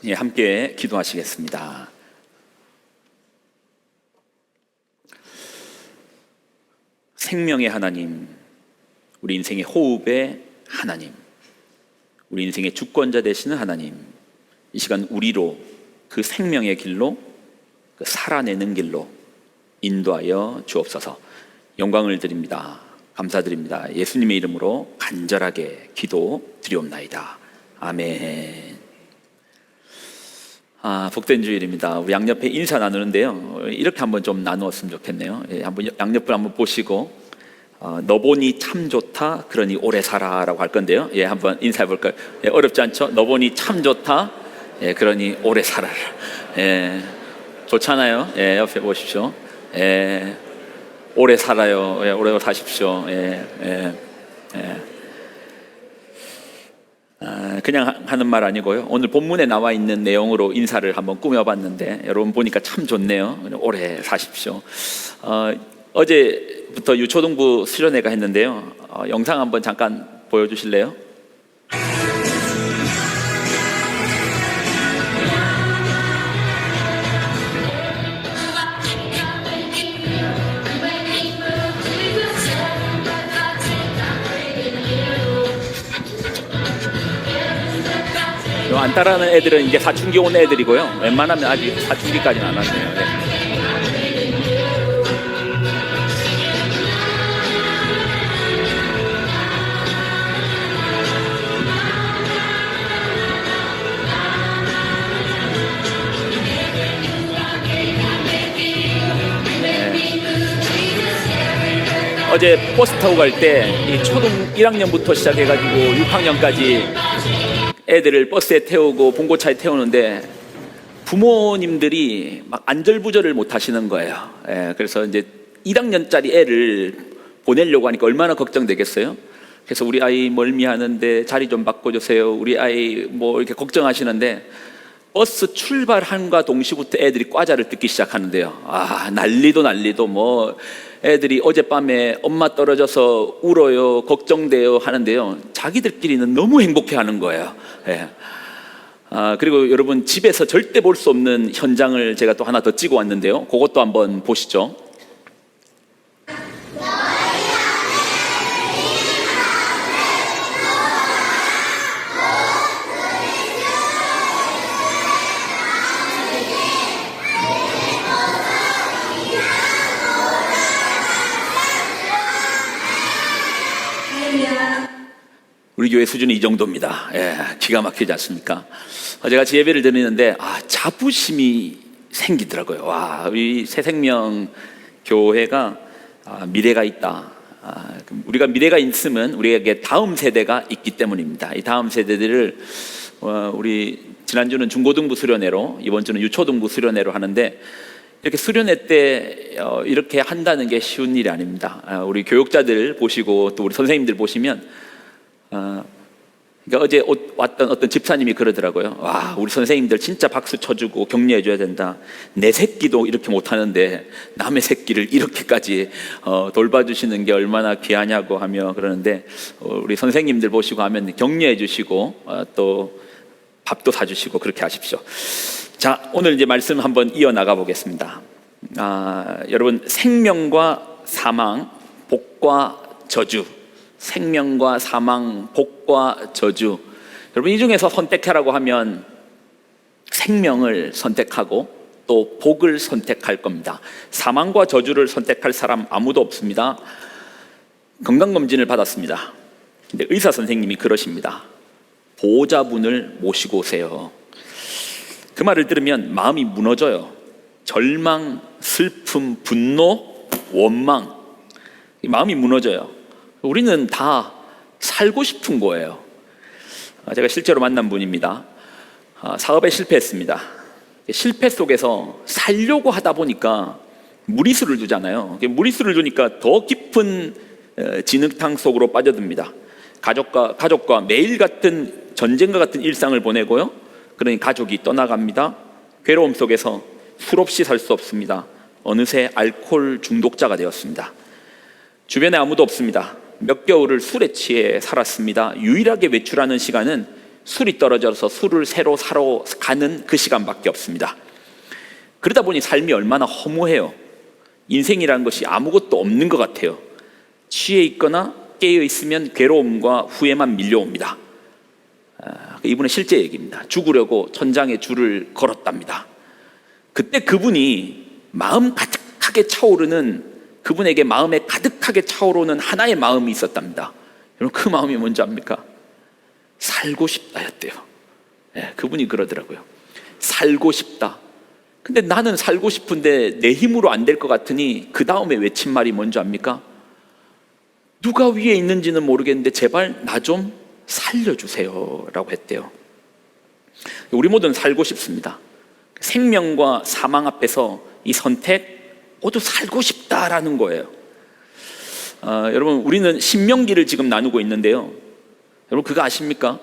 예, 함께 기도하시겠습니다. 생명의 하나님, 우리 인생의 호흡의 하나님, 우리 인생의 주권자 되시는 하나님, 이 시간 우리로 그 생명의 길로, 그 살아내는 길로 인도하여 주옵소서. 영광을 드립니다. 감사드립니다. 예수님의 이름으로 간절하게 기도드리옵나이다. 아멘. 복된 주일입니다. 우리 양옆에 인사 나누는데요, 이렇게 한번 좀 나누었으면 좋겠네요. 한번 양옆을 한번 보시고, 너 보니 참 좋다, 그러니 오래 살아라고 할 건데요. 한번 인사해 볼까요? 어렵지 않죠? 너 보니 참 좋다, 그러니 오래 살아라. 좋잖아요. 옆에 보십시오. 오래 살아요. 오래 사십시오. 그냥 하는 말 아니고요, 오늘 본문에 나와 있는 내용으로 인사를 한번 꾸며봤는데 여러분 보니까 참 좋네요. 오래 사십시오. 어제부터 유초등부 수련회가 했는데요, 영상 한번 잠깐 보여주실래요? 안 따라하는 애들은 이제 사춘기 온 애들이고요, 웬만하면 아직 사춘기까지는 안 왔네요. 어제 버스 타고 갈 때 이 초등 1학년부터 시작해가지고 6학년까지 애들을 버스에 태우고 봉고차에 태우는데 부모님들이 막 안절부절을 못 하시는 거예요. 그래서 이제 1학년짜리 애를 보내려고 하니까 얼마나 걱정되겠어요? 그래서 우리 아이 멀미하는데 자리 좀 바꿔주세요, 우리 아이 뭐 이렇게 걱정하시는데, 버스 출발함과 동시부터 애들이 과자를 듣기 시작하는데요. 난리도 뭐 애들이 어젯밤에 엄마 떨어져서 울어요, 걱정돼요 하는데요, 자기들끼리는 너무 행복해하는 거예요. 그리고 여러분, 집에서 절대 볼 수 없는 현장을 제가 또 하나 더 찍어 왔는데요, 그것도 한번 보시죠. 우리 교회 수준이 이 정도입니다. 기가 막히지 않습니까? 어제 같이 예배를 드리는데 자부심이 생기더라고요. 우리 새생명 교회가 미래가 있다. 우리가 미래가 있으면 우리에게 다음 세대가 있기 때문입니다. 이 다음 세대들을 우리 지난주는 중고등부 수련회로, 이번 주는 유초등부 수련회로 하는데, 이렇게 수련회 때 이렇게 한다는 게 쉬운 일이 아닙니다. 우리 교육자들 보시고 또 우리 선생님들 보시면, 그러니까 어제 왔던 어떤 집사님이 그러더라고요. 우리 선생님들 진짜 박수 쳐주고 격려해줘야 된다. 내 새끼도 이렇게 못하는데 남의 새끼를 이렇게까지 돌봐주시는 게 얼마나 귀하냐고 하며 그러는데, 우리 선생님들 보시고 하면 격려해 주시고 또 밥도 사주시고 그렇게 하십시오. 자, 오늘 이제 말씀 한번 이어나가 보겠습니다. 여러분, 생명과 사망, 복과 저주, 생명과 사망, 복과 저주. 여러분, 이 중에서 선택하라고 하면 생명을 선택하고 또 복을 선택할 겁니다. 사망과 저주를 선택할 사람 아무도 없습니다. 건강검진을 받았습니다. 근데 의사 선생님이 그러십니다. 보호자분을 모시고 오세요. 그 말을 들으면 마음이 무너져요. 절망, 슬픔, 분노, 원망, 마음이 무너져요. 우리는 다 살고 싶은 거예요. 제가 실제로 만난 분입니다. 사업에 실패했습니다. 실패 속에서 살려고 하다 보니까 무리수를 두잖아요. 무리수를 두니까 더 깊은 진흙탕 속으로 빠져듭니다. 가족과 매일 같은 전쟁과 같은 일상을 보내고요, 그러니 가족이 떠나갑니다. 괴로움 속에서 술 없이 살 수 없습니다. 어느새 알코올 중독자가 되었습니다. 주변에 아무도 없습니다. 몇 개월을 술에 취해 살았습니다. 유일하게 외출하는 시간은 술이 떨어져서 술을 새로 사러 가는 그 시간밖에 없습니다. 그러다 보니 삶이 얼마나 허무해요. 인생이라는 것이 아무것도 없는 것 같아요. 취해 있거나 깨어 있으면 괴로움과 후회만 밀려옵니다. 이분의 실제 얘기입니다. 죽으려고 천장에 줄을 걸었답니다. 그때 그분이 마음 가득하게 차오르는, 그분에게 마음에 가득하게 차오르는 하나의 마음이 있었답니다. 여러분, 그 마음이 뭔지 압니까? 살고 싶다였대요. 그분이 그러더라고요. 살고 싶다. 근데 나는 살고 싶은데 내 힘으로 안 될 것 같으니 그 다음에 외친 말이 뭔지 압니까? 누가 위에 있는지는 모르겠는데 제발 나 좀 살려주세요 라고 했대요. 우리 모두는 살고 싶습니다. 생명과 사망 앞에서 이 선택, 모두 살고 싶다라는 거예요. 여러분, 우리는 신명기를 지금 나누고 있는데요, 여러분 그거 아십니까?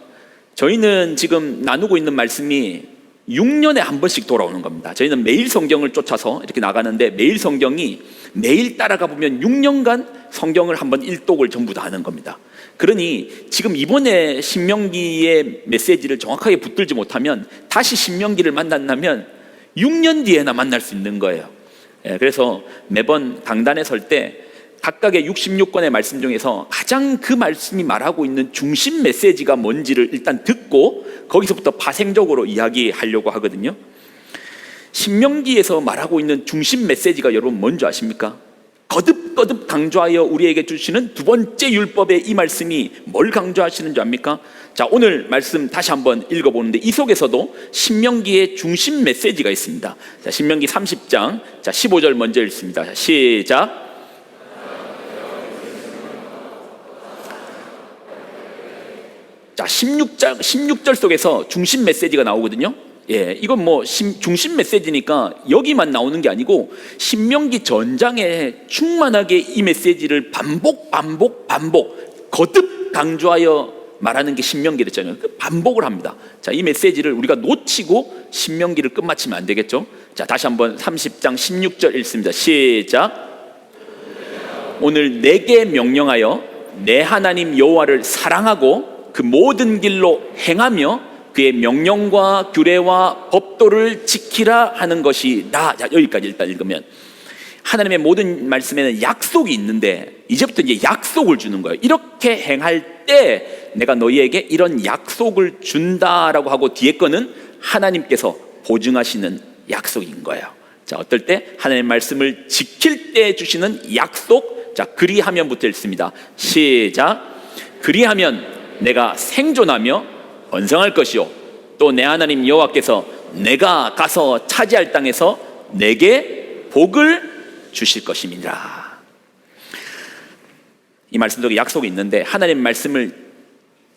저희는 지금 나누고 있는 말씀이 6년에 한 번씩 돌아오는 겁니다. 저희는 매일 성경을 쫓아서 이렇게 나가는데, 매일 성경이 매일 따라가 보면 6년간 성경을 한번 일독을 전부 다 하는 겁니다. 그러니 지금 이번에 신명기의 메시지를 정확하게 붙들지 못하면 다시 신명기를 만난다면 6년 뒤에나 만날 수 있는 거예요. 그래서 매번 강단에 설 때 각각의 66권의 말씀 중에서 가장 그 말씀이 말하고 있는 중심 메시지가 뭔지를 일단 듣고 거기서부터 파생적으로 이야기하려고 하거든요. 신명기에서 말하고 있는 중심 메시지가 여러분 뭔지 아십니까? 거듭거듭 강조하여 우리에게 주시는 두 번째 율법의 이 말씀이 뭘 강조하시는 줄 압니까? 자, 오늘 말씀 다시 한번 읽어보는데 이 속에서도 신명기의 중심 메시지가 있습니다. 자, 신명기 30장, 자, 15절 먼저 읽습니다. 자, 시작. 자, 16절 속에서 중심 메시지가 나오거든요. 이건 뭐 중심 메시지니까 여기만 나오는 게 아니고 신명기 전장에 충만하게 이 메시지를 반복 거듭 강조하여 말하는 게 신명기랬잖아요. 반복을 합니다. 자, 이 메시지를 우리가 놓치고 신명기를 끝마치면 안 되겠죠. 자, 다시 한번 30장 16절 읽습니다. 시작. 오늘 내게 명령하여 내 하나님 여호와를 사랑하고 그 모든 길로 행하며 그의 명령과 규례와 법도를 지키라 하는 것이라. 자, 여기까지 일단 읽으면 하나님의 모든 말씀에는 약속이 있는데 이제부터 이제 약속을 주는 거예요. 이렇게 행할 때 내가 너희에게 이런 약속을 준다라고 하고 뒤에 거는 하나님께서 보증하시는 약속인 거예요. 자, 어떨 때 하나님의 말씀을 지킬 때 주시는 약속. 자, 그리하면부터 읽습니다. 시작. 그리하면 내가 생존하며 번성할 것이요 또 내 하나님 여호와께서 내가 가서 차지할 땅에서 내게 복을 주실 것입니다. 이 말씀 속에 약속이 있는데 하나님 말씀을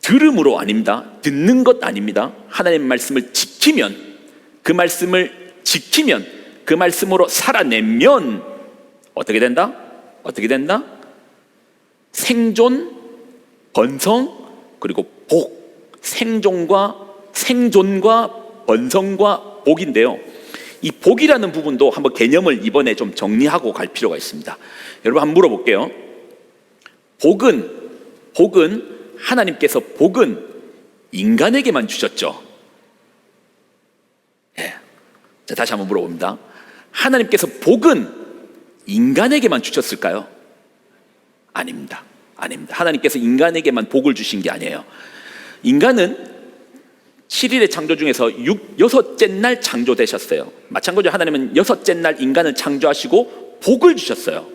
들음으로 아닙니다. 듣는 것 아닙니다. 하나님 말씀을 지키면, 그 말씀을 지키면, 그 말씀으로 살아내면 어떻게 된다? 어떻게 된다? 생존, 번성, 그리고 복. 생존과 번성과 복인데요, 이 복이라는 부분도 한번 개념을 이번에 좀 정리하고 갈 필요가 있습니다. 여러분 한번 물어볼게요. 복은 하나님께서 복은 인간에게만 주셨죠? 자, 다시 한번 물어봅니다. 하나님께서 복은 인간에게만 주셨을까요? 아닙니다. 하나님께서 인간에게만 복을 주신 게 아니에요. 인간은 7일의 창조 중에서 6째 날 창조되셨어요. 마찬가지로 하나님은 6째 날 인간을 창조하시고 복을 주셨어요.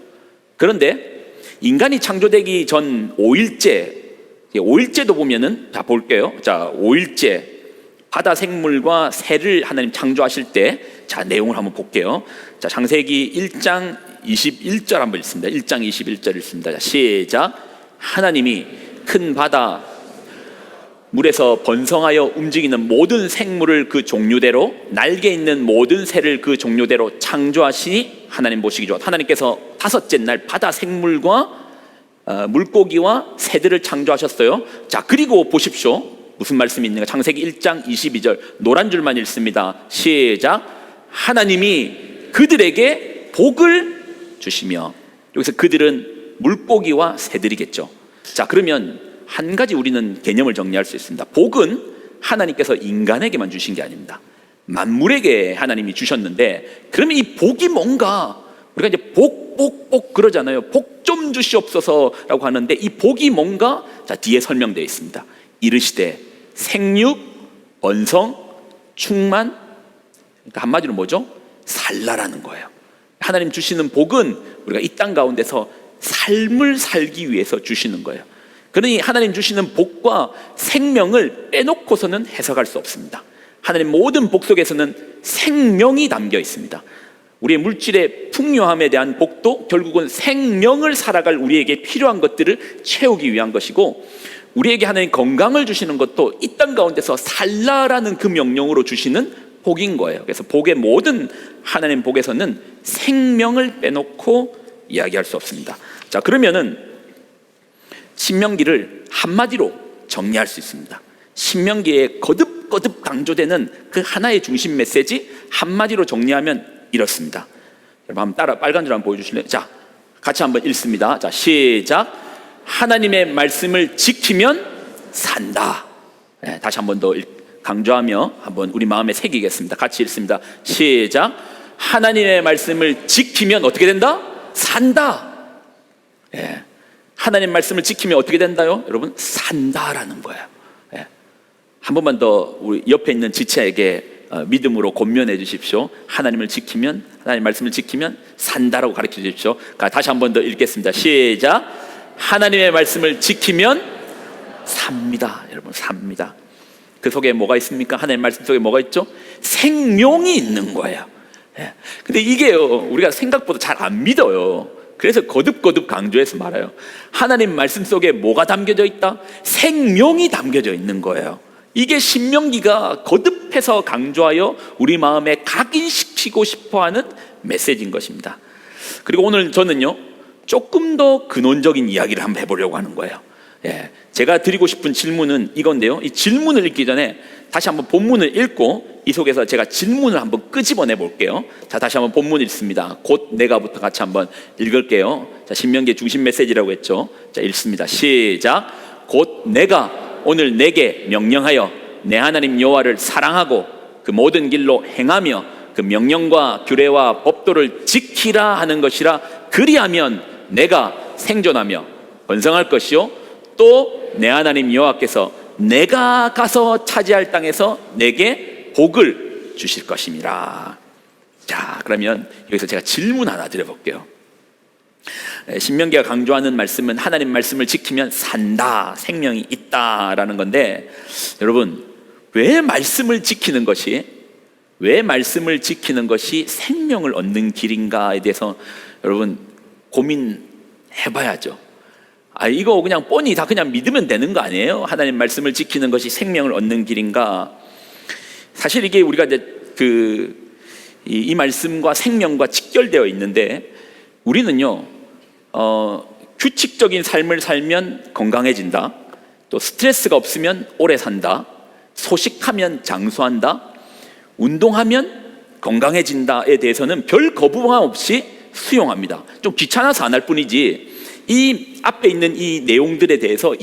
그런데 인간이 창조되기 전 5일째도 보면은, 자, 볼게요. 자, 5일째 바다 생물과 새를 하나님 창조하실 때, 자, 내용을 한번 볼게요. 자, 창세기 1장 21절 한번 읽습니다. 1장 21절 읽습니다. 자, 시작. 하나님이 큰 바다 물에서 번성하여 움직이는 모든 생물을 그 종류대로, 날개 있는 모든 새를 그 종류대로 창조하시니 하나님 보시기 좋아. 하나님께서 5째 날 바다 생물과 물고기와 새들을 창조하셨어요. 자, 그리고 보십시오. 무슨 말씀이 있는가? 창세기 1장 22절 노란 줄만 읽습니다. 시작. 하나님이 그들에게 복을 주시며, 여기서 그들은 물고기와 새들이겠죠. 자, 그러면 한 가지 우리는 개념을 정리할 수 있습니다. 복은 하나님께서 인간에게만 주신 게 아닙니다. 만물에게 하나님이 주셨는데, 그러면 이 복이 뭔가, 우리가 이제 복 그러잖아요. 복 좀 주시옵소서라고 하는데, 이 복이 뭔가, 자, 뒤에 설명되어 있습니다. 이르시되 생육, 번성, 충만. 그러니까 한마디로 뭐죠? 살라라는 거예요. 하나님 주시는 복은 우리가 이 땅 가운데서 삶을 살기 위해서 주시는 거예요. 그러니 하나님 주시는 복과 생명을 빼놓고서는 해석할 수 없습니다. 하나님 모든 복 속에서는 생명이 담겨 있습니다. 우리의 물질의 풍요함에 대한 복도 결국은 생명을 살아갈 우리에게 필요한 것들을 채우기 위한 것이고, 우리에게 하나님 건강을 주시는 것도 이 땅 가운데서 살라라는 그 명령으로 주시는 복인 거예요. 그래서 복의 모든 하나님 복에서는 생명을 빼놓고 이야기할 수 없습니다. 자, 그러면은 신명기를 한마디로 정리할 수 있습니다. 신명기에 거듭 강조되는 그 하나의 중심 메시지 한마디로 정리하면 이렇습니다. 여러분 한번 따라 빨간 줄 한번 보여주실래요? 자, 같이 한번 읽습니다. 자, 시작. 하나님의 말씀을 지키면 산다. 네, 다시 한번 더 강조하며 한번 우리 마음에 새기겠습니다. 같이 읽습니다. 시작. 하나님의 말씀을 지키면 어떻게 된다? 산다. 네. 하나님 말씀을 지키면 어떻게 된다요? 여러분, 산다라는 거예요. 네. 한 번만 더 우리 옆에 있는 지체에게 믿음으로 권면해 주십시오. 하나님을 지키면, 하나님 말씀을 지키면 산다라고 가르쳐 주십시오. 다시 한 번 더 읽겠습니다. 시작. 하나님의 말씀을 지키면 삽니다. 여러분, 삽니다. 그 속에 뭐가 있습니까? 하나님 말씀 속에 뭐가 있죠? 생명이 있는 거예요. 예. 근데 이게요, 우리가 생각보다 잘 안 믿어요. 그래서 거듭 강조해서 말해요. 하나님 말씀 속에 뭐가 담겨져 있다? 생명이 담겨져 있는 거예요. 이게 신명기가 거듭해서 강조하여 우리 마음에 각인시키고 싶어하는 메시지인 것입니다. 그리고 오늘 저는요, 조금 더 근원적인 이야기를 한번 해보려고 하는 거예요. 예, 제가 드리고 싶은 질문은 이건데요, 이 질문을 읽기 전에 다시 한번 본문을 읽고 이 속에서 제가 질문을 한번 끄집어내 볼게요. 자, 다시 한번 본문 읽습니다. 곧 내가부터 같이 한번 읽을게요. 자, 신명기의 중심 메시지라고 했죠. 자, 읽습니다. 시작. 곧 내가 오늘 내게 명령하여 내 하나님 여호와를 사랑하고 그 모든 길로 행하며 그 명령과 규례와 법도를 지키라 하는 것이라. 그리하면 내가 생존하며 번성할 것이요, 또 내 하나님 여호와께서 내가 가서 차지할 땅에서 내게 복을 주실 것임이라. 자, 그러면 여기서 제가 질문 하나 드려볼게요. 신명기가 강조하는 말씀은 하나님 말씀을 지키면 산다, 생명이 있다라는 건데, 여러분, 왜 말씀을 지키는 것이 생명을 얻는 길인가에 대해서 여러분 고민해봐야죠. 이거 그냥 뻔히 다 그냥 믿으면 되는 거 아니에요? 하나님 말씀을 지키는 것이 생명을 얻는 길인가? 사실 이게 우리가 이제 이 말씀과 생명과 직결되어 있는데, 우리는요, 규칙적인 삶을 살면 건강해진다, 또 스트레스가 없으면 오래 산다, 소식하면 장수한다, 운동하면 건강해진다에 대해서는 별 거부감 없이 수용합니다. 좀 귀찮아서 안 할 뿐이지, 이 앞에 있는 이 내용들에 대해서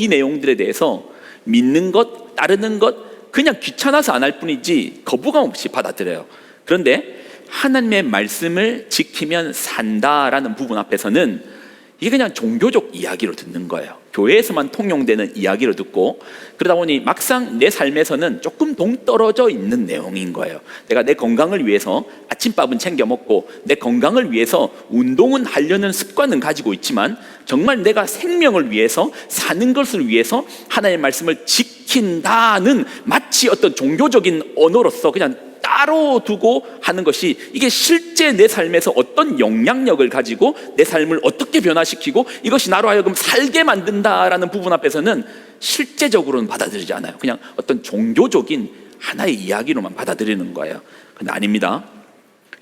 믿는 것, 따르는 것, 그냥 귀찮아서 안 할 뿐이지 거부감 없이 받아들여요. 그런데 하나님의 말씀을 지키면 산다라는 부분 앞에서는 이게 그냥 종교적 이야기로 듣는 거예요. 교회에서만 통용되는 이야기로 듣고, 그러다 보니 막상 내 삶에서는 조금 동떨어져 있는 내용인 거예요. 내가 내 건강을 위해서 아침밥은 챙겨 먹고 내 건강을 위해서 운동은 하려는 습관은 가지고 있지만, 정말 내가 생명을 위해서 사는 것을 위해서 하나님의 말씀을 지킨다는 마치 어떤 종교적인 언어로서 그냥 따로 두고 하는 것이, 이게 실제 내 삶에서 어떤 영향력을 가지고 내 삶을 어떻게 변화시키고 이것이 나로 하여금 살게 만든다라는 부분 앞에서는 실제적으로는 받아들이지 않아요. 그냥 어떤 종교적인 하나의 이야기로만 받아들이는 거예요. 근데 아닙니다.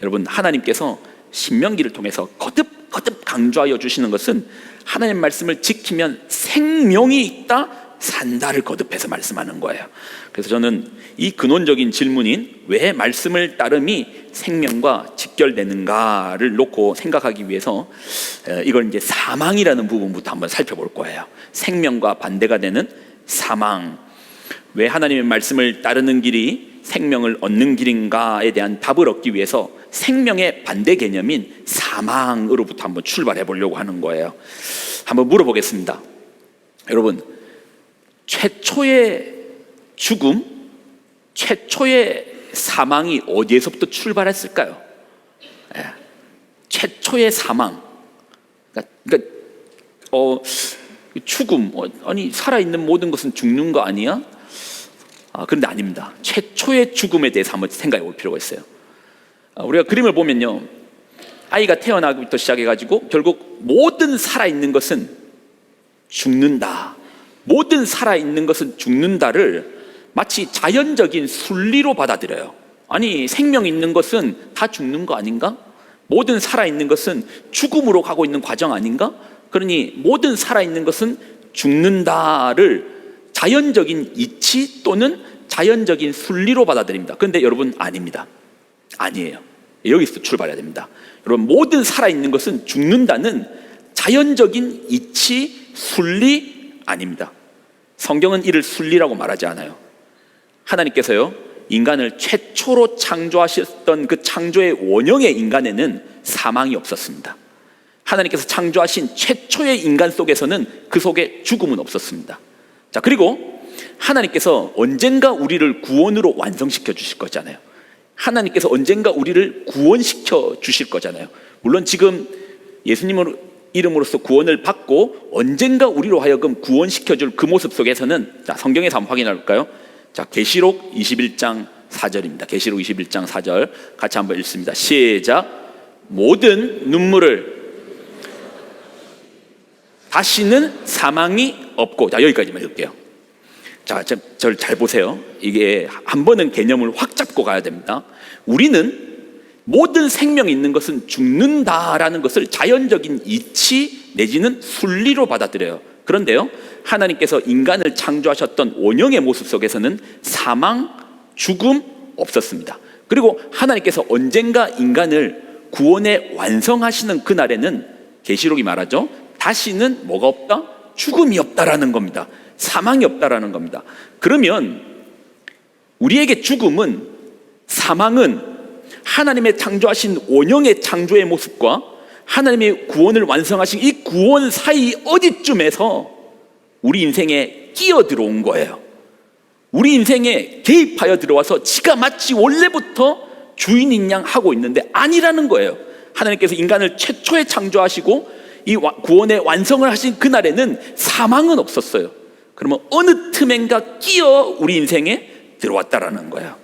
여러분, 하나님께서 신명기를 통해서 거듭 강조하여 주시는 것은 하나님 말씀을 지키면 생명이 있다, 산다를 거듭해서 말씀하는 거예요. 그래서 저는 이 근원적인 질문인 왜 말씀을 따름이 생명과 직결되는가를 놓고 생각하기 위해서 이걸 이제 사망이라는 부분부터 한번 살펴볼 거예요. 생명과 반대가 되는 사망. 왜 하나님의 말씀을 따르는 길이 생명을 얻는 길인가에 대한 답을 얻기 위해서 생명의 반대 개념인 사망으로부터 한번 출발해 보려고 하는 거예요. 한번 물어보겠습니다. 여러분, 최초의 죽음, 최초의 사망이 어디에서부터 출발했을까요? 최초의 사망. 그러니까 죽음, 아니 살아있는 모든 것은 죽는 거 아니야? 그런데 아닙니다. 최초의 죽음에 대해서 한번 생각해 볼 필요가 있어요. 우리가 그림을 보면요, 아이가 태어나기부터 시작해가지고 결국 모든 살아있는 것은 죽는다, 모든 살아있는 것은 죽는다를 마치 자연적인 순리로 받아들여요. 아니, 생명 있는 것은 다 죽는 거 아닌가? 모든 살아있는 것은 죽음으로 가고 있는 과정 아닌가? 그러니 모든 살아있는 것은 죽는다를 자연적인 이치 또는 자연적인 순리로 받아들입니다. 그런데 여러분, 아닙니다. 아니에요. 여기서 출발해야 됩니다. 여러분, 모든 살아있는 것은 죽는다는 자연적인 이치, 순리 아닙니다. 성경은 이를 순리라고 말하지 않아요. 하나님께서요, 인간을 최초로 창조하셨던 그 창조의 원형의 인간에는 사망이 없었습니다. 하나님께서 창조하신 최초의 인간 속에서는 그 속에 죽음은 없었습니다. 자, 그리고 하나님께서 언젠가 우리를 구원으로 완성시켜 주실 거잖아요. 하나님께서 언젠가 우리를 구원시켜 주실 거잖아요. 물론 지금 예수님의 이름으로써 구원을 받고 언젠가 우리로 하여금 구원시켜 줄 그 모습 속에서는, 자, 성경에서 한번 확인해 볼까요? 자, 계시록 21장 4절입니다. 계시록 21장 4절 같이 한번 읽습니다. 시작. 모든 눈물을 다시는 사망이 없고. 자, 여기까지만 읽을게요. 자, 저를 잘 보세요. 이게 한 번은 개념을 확 잡고 가야 됩니다. 우리는 모든 생명이 있는 것은 죽는다라는 것을 자연적인 이치 내지는 순리로 받아들여요. 그런데요, 하나님께서 인간을 창조하셨던 원형의 모습 속에서는 사망, 죽음 없었습니다. 그리고 하나님께서 언젠가 인간을 구원에 완성하시는 그날에는 계시록이 말하죠, 다시는 뭐가 없다? 죽음이 없다라는 겁니다. 사망이 없다라는 겁니다. 그러면 우리에게 죽음은, 사망은 하나님의 창조하신 원형의 창조의 모습과 하나님의 구원을 완성하신 이 구원 사이 어디쯤에서 우리 인생에 끼어 들어온 거예요. 우리 인생에 개입하여 들어와서 지가 마치 원래부터 주인인 양 하고 있는데 아니라는 거예요. 하나님께서 인간을 최초에 창조하시고 이 구원의 완성을 하신 그날에는 사망은 없었어요. 그러면 어느 틈엔가 끼어 우리 인생에 들어왔다라는 거예요.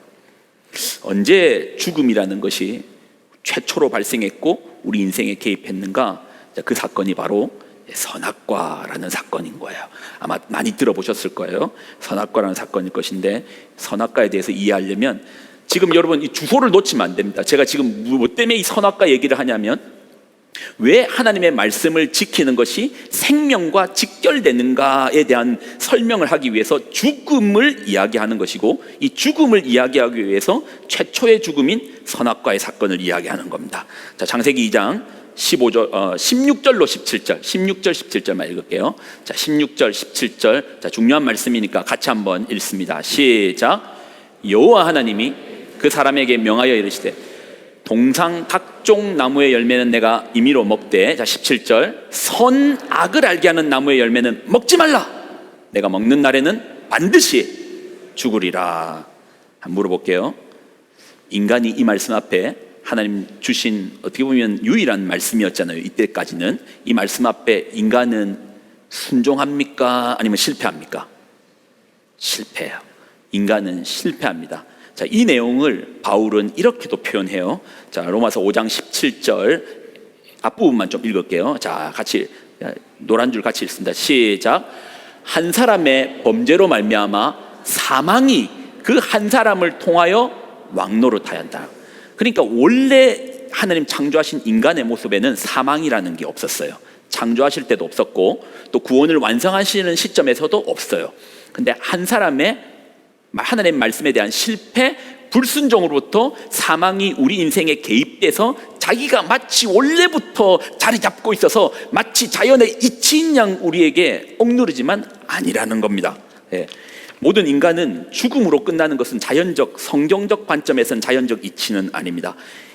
언제 죽음이라는 것이 최초로 발생했고 우리 인생에 개입했는가? 그 사건이 바로 선악과라는 사건인 거예요. 아마 많이 들어보셨을 거예요. 선악과라는 사건일 것인데, 선악과에 대해서 이해하려면 지금 여러분 이 주소를 놓치면 안 됩니다. 제가 지금 뭐 때문에 이 선악과 얘기를 하냐면, 왜 하나님의 말씀을 지키는 것이 생명과 직결되는가에 대한 설명을 하기 위해서 죽음을 이야기하는 것이고, 이 죽음을 이야기하기 위해서 최초의 죽음인 선악과의 사건을 이야기하는 겁니다. 자, 창세기 2장 16절로 17절, 16절 17절만 읽을게요. 자, 16절 17절, 자, 중요한 말씀이니까 같이 한번 읽습니다. 시작. 여호와 하나님이 그 사람에게 명하여 이르시되 동상 각종 나무의 열매는 내가 임의로 먹되, 자 17절, 선악을 알게 하는 나무의 열매는 먹지 말라. 내가 먹는 날에는 반드시 죽으리라. 한번 물어볼게요. 인간이 이 말씀 앞에, 하나님 주신 어떻게 보면 유일한 말씀이었잖아요. 이때까지는. 이 말씀 앞에 인간은 순종합니까? 아니면 실패합니까? 실패해요. 인간은 실패합니다. 자, 이 내용을 바울은 이렇게도 표현해요. 자, 로마서 5장 17절 앞부분만 좀 읽을게요. 자, 같이 노란 줄 같이 읽습니다. 시작. 한 사람의 범죄로 말미암아 사망이 그 한 사람을 통하여 왕노릇하였다. 그러니까 원래 하나님 창조하신 인간의 모습에는 사망이라는 게 없었어요. 창조하실 때도 없었고 또 구원을 완성하시는 시점에서도 없어요. 근데 한 사람의 하나님의 말씀에 대한 실패, 불순종으로부터 사망이 우리 인생에 개입돼서 자기가 마치 원래부터 자리 잡고 있어서 마치 자연의 이치인 양 우리에게 억누르지만 아니라는 겁니다. 예. 모든 인간은 죽음으로 끝나는 것은 자연적, 성경적 관점에서는 자연적 이치는 아닙니다.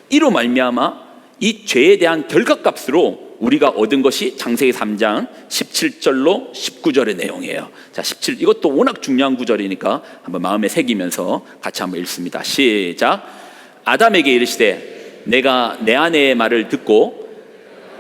이로 말미암아 이 죄에 대한 결과값으로 우리가 얻은 것이 창세기 3장 17절로 19절의 내용이에요. 자, 17, 이것도 워낙 중요한 구절이니까 한번 마음에 새기면서 같이 한번 읽습니다. 시작. 아담에게 이르시되 내가 내 아내의 말을 듣고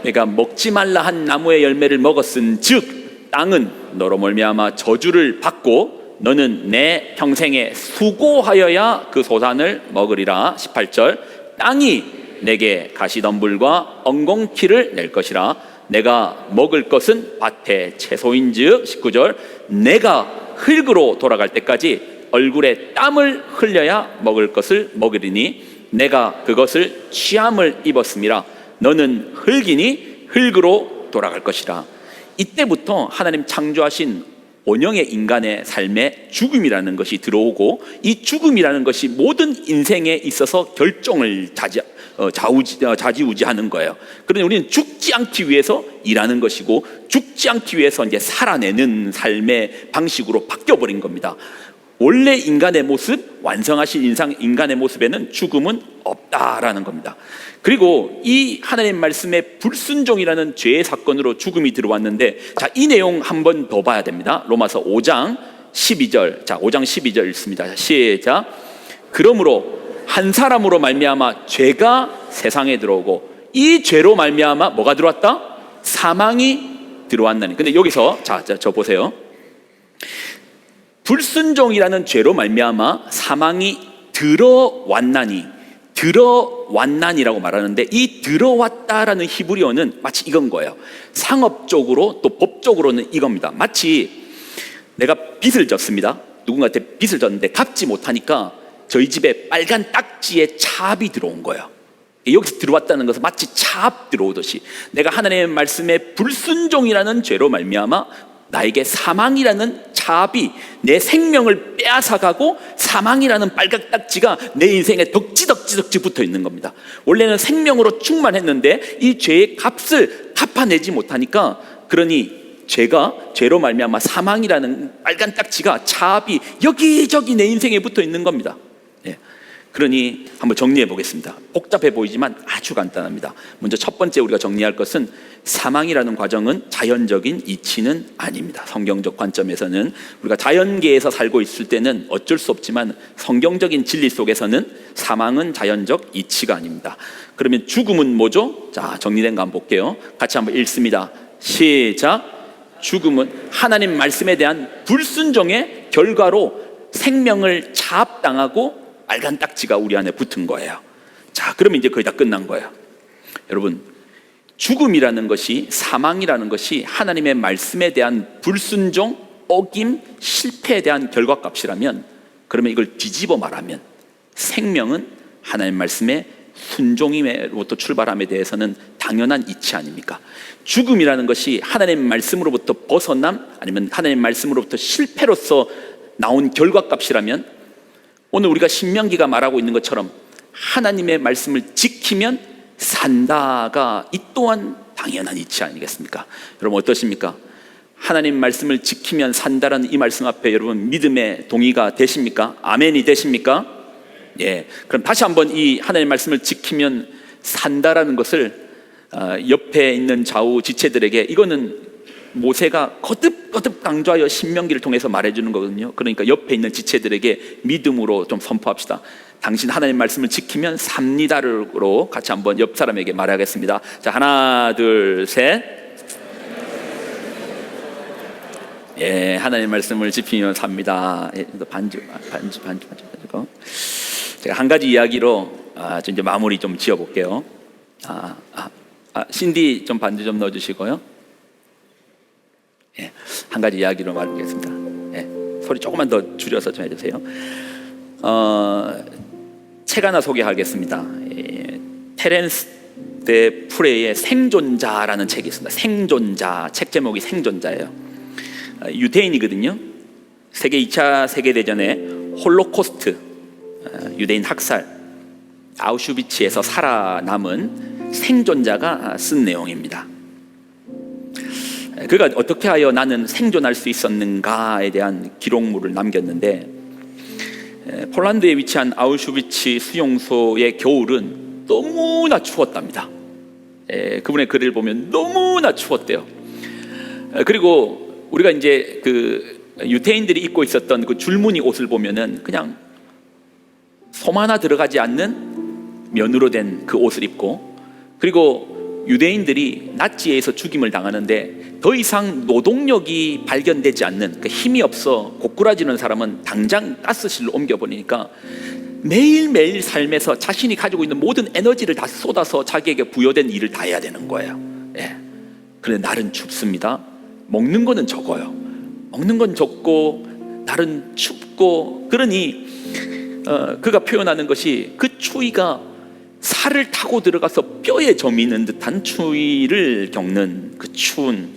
내가 먹지 말라 한 나무의 열매를 먹었은즉 땅은 너로 말미암아 저주를 받고 너는 내 평생에 수고하여야 그 소산을 먹으리라. 18절. 땅이 내게 가시덤불과 엉겅퀴를 낼 것이라. 내가 먹을 것은 밭의 채소인즉. 19절. 내가 흙으로 돌아갈 때까지 얼굴에 땀을 흘려야 먹을 것을 먹으리니 내가 그것을 취함을 입었음이라. 너는 흙이니 흙으로 돌아갈 것이라. 이때부터 하나님 창조하신 원형의 인간의 삶에 죽음이라는 것이 들어오고, 이 죽음이라는 것이 모든 인생에 있어서 결정을 좌지우지하는 거예요. 그러니 우리는 죽지 않기 위해서 일하는 것이고, 죽지 않기 위해서 이제 살아내는 삶의 방식으로 바뀌어버린 겁니다. 원래 인간의 모습, 완성하신 인간의 모습에는 죽음은 없다라는 겁니다. 그리고 이 하나님 말씀의 불순종이라는 죄의 사건으로 죽음이 들어왔는데, 자, 이 내용 한 번 더 봐야 됩니다. 로마서 5장 12절. 자, 5장 12절 읽습니다. 시작. 그러므로 한 사람으로 말미암아 죄가 세상에 들어오고 이 죄로 말미암아 뭐가 들어왔다? 사망이 들어왔나니. 근데 여기서 저 보세요. 불순종이라는 죄로 말미암아 사망이 들어왔나니라고 말하는데, 이 들어왔다라는 히브리어는 마치 이건 거예요. 상업적으로 또 법적으로는 이겁니다. 마치 내가 빚을 졌습니다. 누군가한테 빚을 졌는데 갚지 못하니까 저희 집에 빨간 딱지에 차압이 들어온 거예요. 여기서 들어왔다는 것은 마치 차압 들어오듯이 내가 하나님의 말씀에 불순종이라는 죄로 말미암아 나에게 사망이라는 차압이 내 생명을 빼앗아가고, 사망이라는 빨간 딱지가 내 인생에 덕지덕지 붙어 있는 겁니다. 원래는 생명으로 충만했는데 이 죄의 값을 갚아내지 못하니까, 그러니 죄로 말미암아 사망이라는 빨간 딱지가, 차압이 여기저기 내 인생에 붙어 있는 겁니다. 예. 그러니 한번 정리해 보겠습니다. 복잡해 보이지만 아주 간단합니다. 먼저 첫 번째 우리가 정리할 것은, 사망이라는 과정은 자연적인 이치는 아닙니다. 성경적 관점에서는 우리가 자연계에서 살고 있을 때는 어쩔 수 없지만, 성경적인 진리 속에서는 사망은 자연적 이치가 아닙니다. 그러면 죽음은 뭐죠? 자, 정리된 거 한번 볼게요. 같이 한번 읽습니다. 시작. 죽음은 하나님 말씀에 대한 불순종의 결과로 생명을 차압당하고 빨간 딱지가 우리 안에 붙은 거예요. 자, 그러면 이제 거의 다 끝난 거예요. 여러분, 죽음이라는 것이, 사망이라는 것이 하나님의 말씀에 대한 불순종, 어김, 실패에 대한 결과값이라면, 그러면 이걸 뒤집어 말하면 생명은 하나님 말씀의 순종임으로부터 출발함에 대해서는 당연한 이치 아닙니까? 죽음이라는 것이 하나님 말씀으로부터 벗어남, 아니면 하나님 말씀으로부터 실패로서 나온 결과값이라면, 오늘 우리가 신명기가 말하고 있는 것처럼 하나님의 말씀을 지키면 산다가 이 또한 당연한 이치 아니겠습니까? 여러분 어떠십니까? 하나님 말씀을 지키면 산다라는 이 말씀 앞에 여러분 믿음의 동의가 되십니까? 아멘이 되십니까? 예. 그럼 다시 한번 이 하나님 말씀을 지키면 산다라는 것을 옆에 있는 좌우 지체들에게, 이거는 모세가 거듭 강조하여 신명기를 통해서 말해주는 거거든요. 그러니까 옆에 있는 지체들에게 믿음으로 좀 선포합시다. 당신 하나님 말씀을 지키면 삽니다로 같이 한번 옆 사람에게 말하겠습니다. 자, 하나, 둘, 셋. 예, 하나님 말씀을 지키면 삽니다. 예, 반주. 제가 한 가지 이야기로 이제 마무리 좀 지어볼게요. 신디 좀 반주 좀 넣어주시고요. 예, 한 가지 이야기로 말하겠습니다. 예, 소리 조금만 더 줄여서 좀 해주세요. 책 하나 소개하겠습니다. 테렌스 데 프레의 생존자라는 책이 있습니다. 생존자, 책 제목이 생존자예요. 유대인이거든요. 세계 2차 세계대전에 홀로코스트, 유대인 학살, 아우슈비츠에서 살아남은 생존자가 쓴 내용입니다. 그가 어떻게 하여 나는 생존할 수 있었는가에 대한 기록물을 남겼는데, 폴란드에 위치한 아우슈비츠 수용소의 겨울은 너무나 추웠답니다. 그분의 글을 보면 너무나 추웠대요. 그리고 우리가 이제 그 유태인들이 입고 있었던 그 줄무늬 옷을 보면은 그냥 솜 하나 들어가지 않는 면으로 된 그 옷을 입고, 그리고 유대인들이 나치에서 죽임을 당하는데 더 이상 노동력이 발견되지 않는, 그 힘이 없어 고꾸라지는 사람은 당장 가스실로 옮겨버리니까 매일매일 삶에서 자신이 가지고 있는 모든 에너지를 다 쏟아서 자기에게 부여된 일을 다 해야 되는 거예요. 그런데 날은 춥습니다. 먹는 거는 적어요. 먹는 건 적고 날은 춥고, 그러니 그가 표현하는 것이 그 추위가 살을 타고 들어가서 뼈에 저미는 듯한 추위를 겪는 그 추운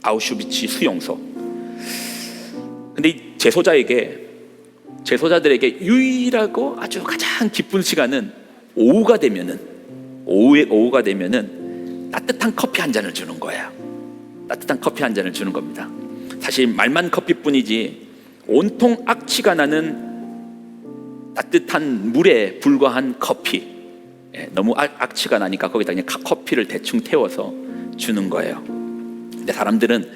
아우슈비츠 수용소. 근데 이 제소자들에게 유일하고 아주 가장 기쁜 시간은 오후가 되면은 따뜻한 커피 한 잔을 주는 거예요. 따뜻한 커피 한 잔을 주는 겁니다. 사실 말만 커피뿐이지 온통 악취가 나는 따뜻한 물에 불과한 커피, 너무 악취가 나니까 거기다 그냥 커피를 대충 태워서 주는 거예요. 근데 사람들은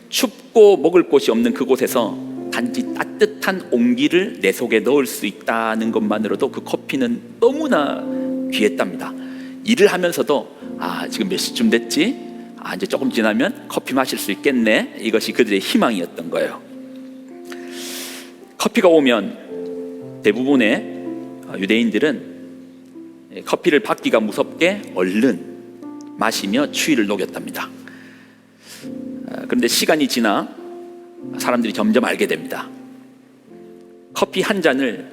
춥고 먹을 곳이 없는 그곳에서 단지 따뜻한 온기를 내 속에 넣을 수 있다는 것만으로도 그 커피는 너무나 귀했답니다. 일을 하면서도 지금 몇 시쯤 됐지? 이제 조금 지나면 커피 마실 수 있겠네. 이것이 그들의 희망이었던 거예요. 커피가 오면 대부분의 유대인들은 커피를 받기가 무섭게 얼른 마시며 추위를 녹였답니다. 그런데 시간이 지나 사람들이 점점 알게 됩니다. 커피 한 잔을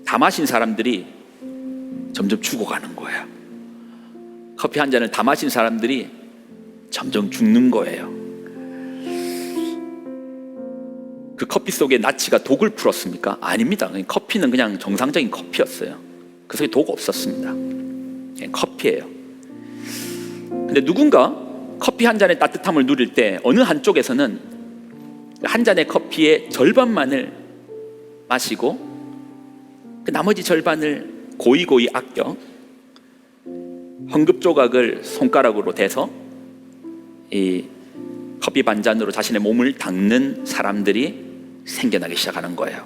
다 마신 사람들이 점점 죽어가는 거예요. 커피 한 잔을 다 마신 사람들이 점점 죽는 거예요. 그 커피 속에 나치가 독을 풀었습니까? 아닙니다. 커피는 그냥 정상적인 커피였어요. 그 속에 독 없었습니다. 그냥 커피예요. 근데 누군가 커피 한 잔의 따뜻함을 누릴 때 어느 한쪽에서는 한 잔의 커피의 절반만을 마시고 그 나머지 절반을 고이고이 아껴 황급 조각을 손가락으로 대서 이 커피 반잔으로 자신의 몸을 닦는 사람들이 생겨나기 시작하는 거예요.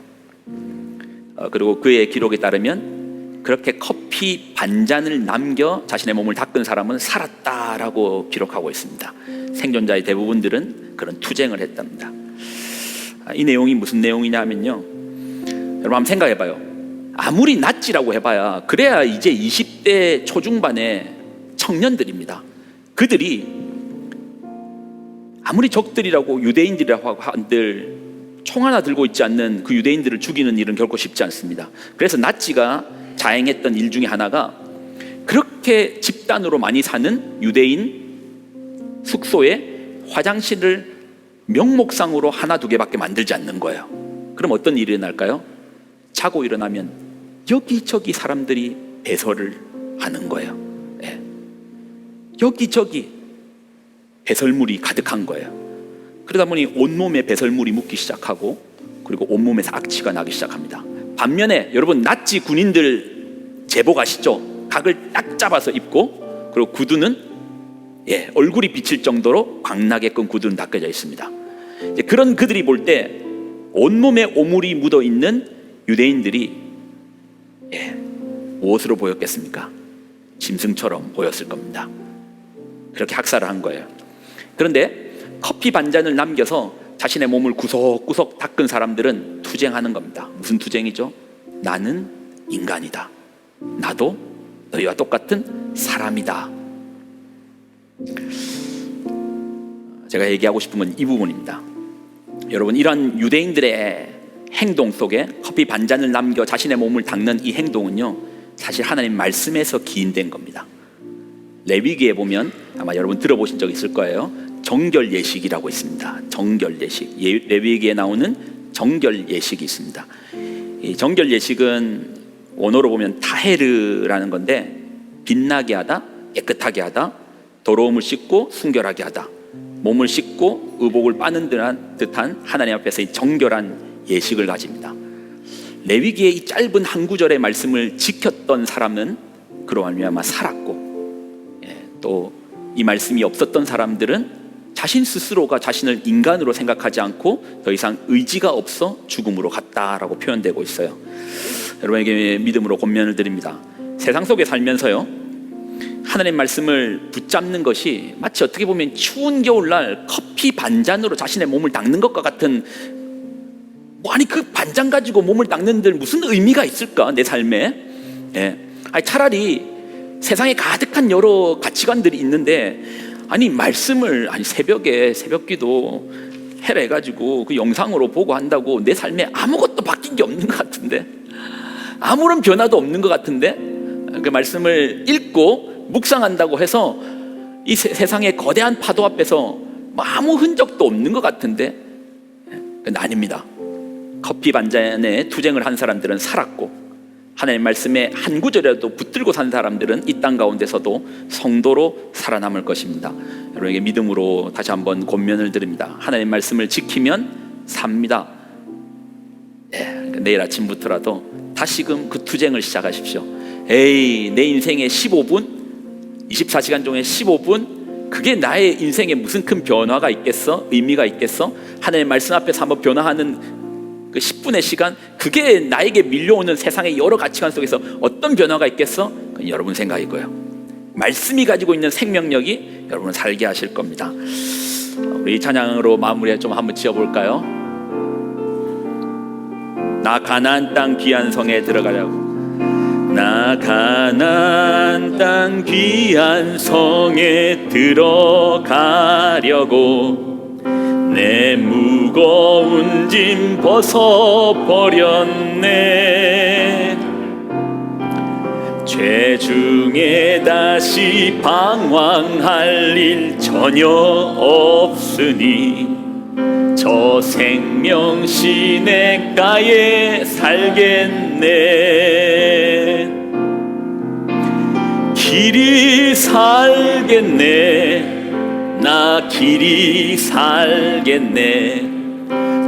그리고 그의 기록에 따르면 그렇게 커피 반잔을 남겨 자신의 몸을 닦은 사람은 살았다라고 기록하고 있습니다. 생존자의 대부분들은 그런 투쟁을 했답니다. 이 내용이 무슨 내용이냐면요, 여러분 한번 생각해봐요. 아무리 낫지라고 해봐야 그래야 이제 20대 초중반의 청년들입니다. 그들이 아무리 적들이라고 유대인들이라고 한들 총 하나 들고 있지 않는 그 유대인들을 죽이는 일은 결코 쉽지 않습니다. 그래서 나치가 자행했던 일 중에 하나가 그렇게 집단으로 많이 사는 유대인 숙소에 화장실을 명목상으로 하나 두 개밖에 만들지 않는 거예요. 그럼 어떤 일이 일어날까요? 자고 일어나면 여기저기 사람들이 배설을 하는 거예요. 여기저기 배설물이 가득한 거예요. 그러다 보니 온몸에 배설물이 묻기 시작하고 그리고 온몸에서 악취가 나기 시작합니다. 반면에 여러분 나치 군인들 제복 아시죠? 각을 딱 잡아서 입고 그리고 구두는 얼굴이 비칠 정도로 광나게끔 구두는 닦여져 있습니다. 그런 그들이 볼 때 온몸에 오물이 묻어있는 유대인들이 무엇으로 보였겠습니까? 짐승처럼 보였을 겁니다. 그렇게 학살을 한 거예요. 그런데 커피 반잔을 남겨서 자신의 몸을 구석구석 닦은 사람들은 투쟁하는 겁니다. 무슨 투쟁이죠? 나는 인간이다. 나도 너희와 똑같은 사람이다. 제가 얘기하고 싶은 건 이 부분입니다. 여러분, 이런 유대인들의 행동 속에 커피 반잔을 남겨 자신의 몸을 닦는 이 행동은요, 사실 하나님 말씀에서 기인된 겁니다. 레위기에 보면 아마 여러분 들어보신 적 있을 거예요. 정결 예식이라고 있습니다. 정결 예식, 레위기에 나오는 정결 예식이 있습니다. 이 정결 예식은 원어로 보면 타헤르라는 건데, 빛나게 하다, 깨끗하게 하다, 더러움을 씻고 순결하게 하다, 몸을 씻고 의복을 빠는 듯한 하나님 앞에서 이 정결한 예식을 가집니다. 레위기의 이 짧은 한 구절의 말씀을 지켰던 사람은 그로 말미암아 살았고, 또 이 말씀이 없었던 사람들은 자신 스스로가 자신을 인간으로 생각하지 않고 더 이상 의지가 없어 죽음으로 갔다라고 표현되고 있어요. 여러분에게 믿음으로 권면을 드립니다. 세상 속에 살면서요, 하나님 말씀을 붙잡는 것이 마치 어떻게 보면 추운 겨울날 커피 반잔으로 자신의 몸을 닦는 것과 같은, 아니 그 반잔 가지고 몸을 닦는 데 무슨 의미가 있을까 내 삶에? 아니 차라리 세상에 가득한 여러 가치관들이 있는데, 아니 말씀을 새벽에 새벽기도 해라 해가지고 그 영상으로 보고 한다고 내 삶에 아무것도 바뀐 게 없는 것 같은데, 아무런 변화도 없는 것 같은데, 그 말씀을 읽고 묵상한다고 해서 이 세상의 거대한 파도 앞에서 아무 흔적도 없는 것 같은데, 근데 아닙니다. 커피 반잔에 투쟁을 한 사람들은 살았고, 하나님 말씀에 한 구절이라도 붙들고 산 사람들은 이 땅 가운데서도 성도로 살아남을 것입니다. 여러분에게 믿음으로 다시 한번 권면을 드립니다. 하나님 말씀을 지키면 삽니다. 내일 아침부터라도 다시금 그 투쟁을 시작하십시오. 내 인생의 15분, 24시간 중에 15분, 그게 나의 인생에 무슨 큰 변화가 있겠어? 의미가 있겠어? 하나님 말씀 앞에서 한번 변화하는 그 10분의 시간, 그게 나에게 밀려오는 세상의 여러 가치관 속에서 어떤 변화가 있겠어? 그건 여러분 생각이고요. 말씀이 가지고 있는 생명력이 여러분을 살게 하실 겁니다. 우리 이 찬양으로 마무리 좀 한번 지어볼까요? 나 가나안 땅 귀한 성에 들어가려고, 나 가나안 땅 귀한 성에 들어가려고 내 무거운 짐 벗어버렸네. 죄 중에 다시 방황할 일 전혀 없으니 저 생명 시냇가에 살겠네. 길이 살겠네. 나 길이 살겠네.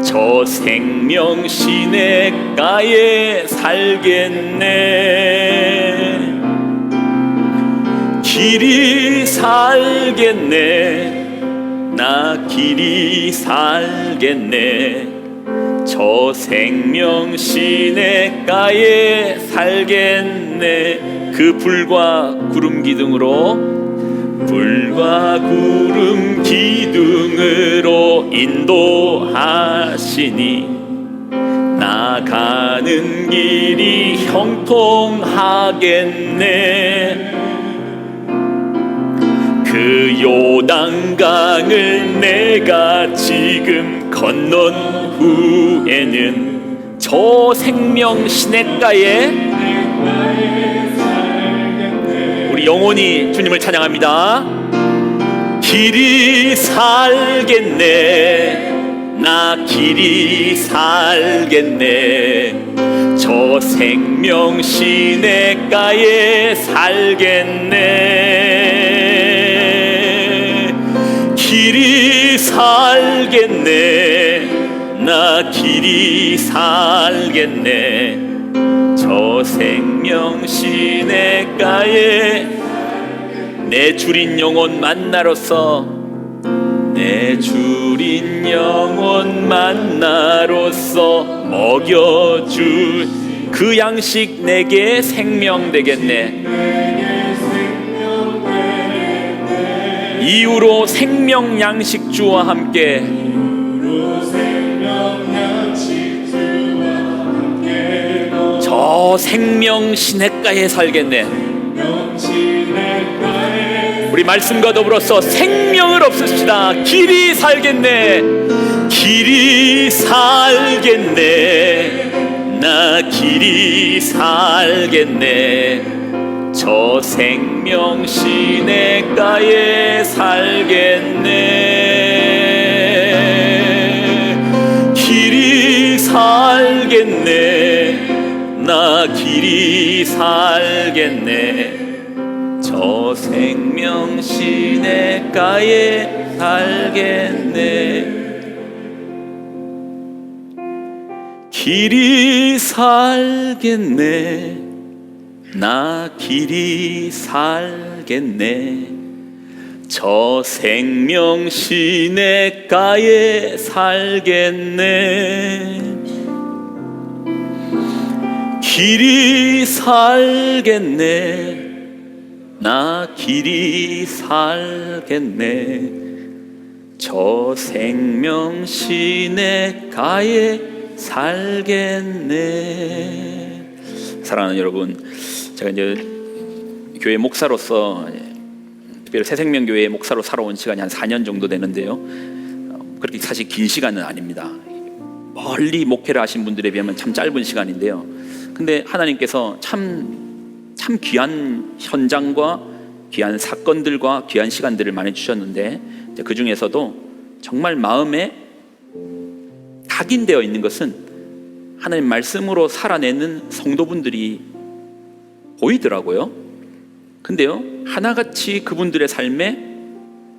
저 생명 시냇가에 살겠네. 길이 살겠네. 나 길이 살겠네. 저 생명 시냇가에 살겠네. 그 불과 구름 기둥으로, 불과 구름 기둥으로 인도하시니 나가는 길이 형통하겠네. 그 요단강을 내가 지금 건넌 후에는 저 생명 시냇가에 우리 영혼이 주님을 찬양합니다. 길이 살겠네. 나 길이 살겠네. 저 생명 시냇가에 살겠네. 길이 살겠네. 나 길이 살겠네. 저 생명 시냇가에 내 주린 영혼 만나로서, 내 주린 영혼 만나로서 먹여줄 그 양식 내게 생명 되겠네. 이후로 생명 양식 주와 함께, 저 생명 시냇가에 살겠네. 우리 말씀과 더불어서 생명을 없읍시다. 길이 살겠네. 길이 살겠네. 나 길이 살겠네. 저 생명 시냇가에 살겠네. 길이 살겠네. 나 길이 살겠네. 저 생명 시냇가에 살겠네. 길이 살겠네. 나 길이 살겠네. 저 생명 시냇가에 살겠네. 길이 살겠네. 나 길이 살겠네. 저 생명 시냇가에 살겠네. 사랑하는 여러분, 제가 이제 교회 목사로서 특별히 새생명교회 목사로 살아온 시간이 한 4년 정도 되는데요, 그렇게 사실 긴 시간은 아닙니다. 멀리 목회를 하신 분들에 비하면 참 짧은 시간인데요, 근데 하나님께서 참 귀한 현장과 귀한 사건들과 귀한 시간들을 많이 주셨는데, 그 중에서도 정말 마음에 각인되어 있는 것은 하나님 말씀으로 살아내는 성도분들이 보이더라고요. 근데요, 하나같이 그분들의 삶에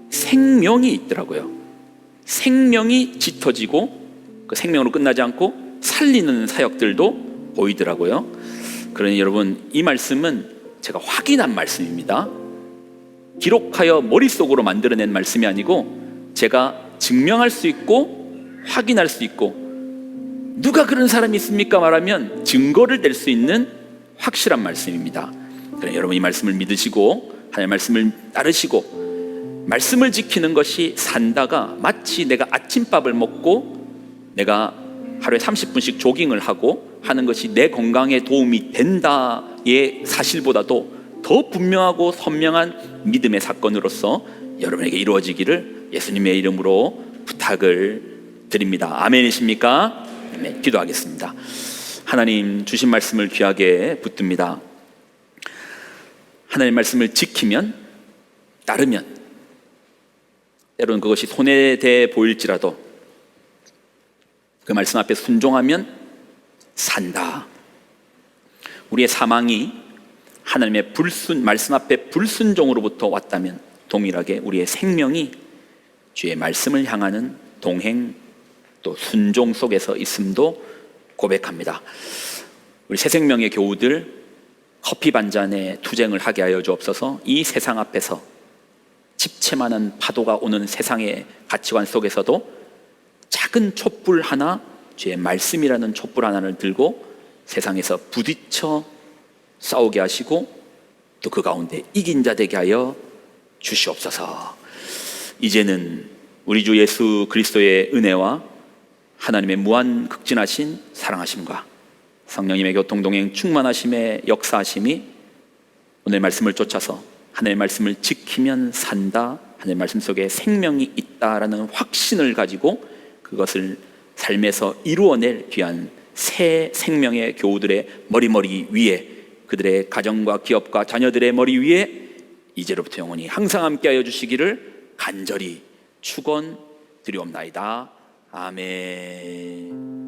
생명이 있더라고요. 생명이 짙어지고 그 생명으로 끝나지 않고 살리는 사역들도 보이더라고요. 그러니 여러분, 이 말씀은 제가 확인한 말씀입니다. 기록하여 머릿속으로 만들어낸 말씀이 아니고 제가 증명할 수 있고 확인할 수 있고, 누가 그런 사람이 있습니까? 말하면 증거를 댈 수 있는 확실한 말씀입니다. 그러니 여러분, 이 말씀을 믿으시고 하나님의 말씀을 따르시고 말씀을 지키는 것이 산다가 마치 내가 아침밥을 먹고 내가 하루에 30분씩 조깅을 하고 하는 것이 내 건강에 도움이 된다의 사실보다도 더 분명하고 선명한 믿음의 사건으로서 여러분에게 이루어지기를 예수님의 이름으로 부탁을 드립니다. 아멘이십니까? 네, 기도하겠습니다. 하나님, 주신 말씀을 귀하게 붙듭니다. 하나님의 말씀을 지키면, 따르면, 때로는 그것이 손해돼 보일지라도 그 말씀 앞에 순종하면 산다. 우리의 사망이 하나님의 말씀 앞에 불순종으로부터 왔다면 동일하게 우리의 생명이 주의 말씀을 향하는 동행 또 순종 속에서 있음도 고백합니다. 우리 새생명의 교우들, 커피 반잔에 투쟁을 하게 하여 주옵소서. 이 세상 앞에서 집채만한 파도가 오는 세상의 가치관 속에서도 작은 촛불 하나, 주의 말씀이라는 촛불 하나를 들고 세상에서 부딪혀 싸우게 하시고 또 그 가운데 이긴 자 되게 하여 주시옵소서. 이제는 우리 주 예수 그리스도의 은혜와 하나님의 무한 극진하신 사랑하심과 성령님의 교통동행 충만하심의 역사하심이 오늘 말씀을 쫓아서 하나님의 말씀을 지키면 산다, 하나님의 말씀 속에 생명이 있다라는 확신을 가지고 그것을 삶에서 이루어낼 귀한 새 생명의 교우들의 머리 위에, 그들의 가정과 기업과 자녀들의 머리 위에 이제로부터 영원히 항상 함께하여 주시기를 간절히 축원드리옵나이다. 아멘.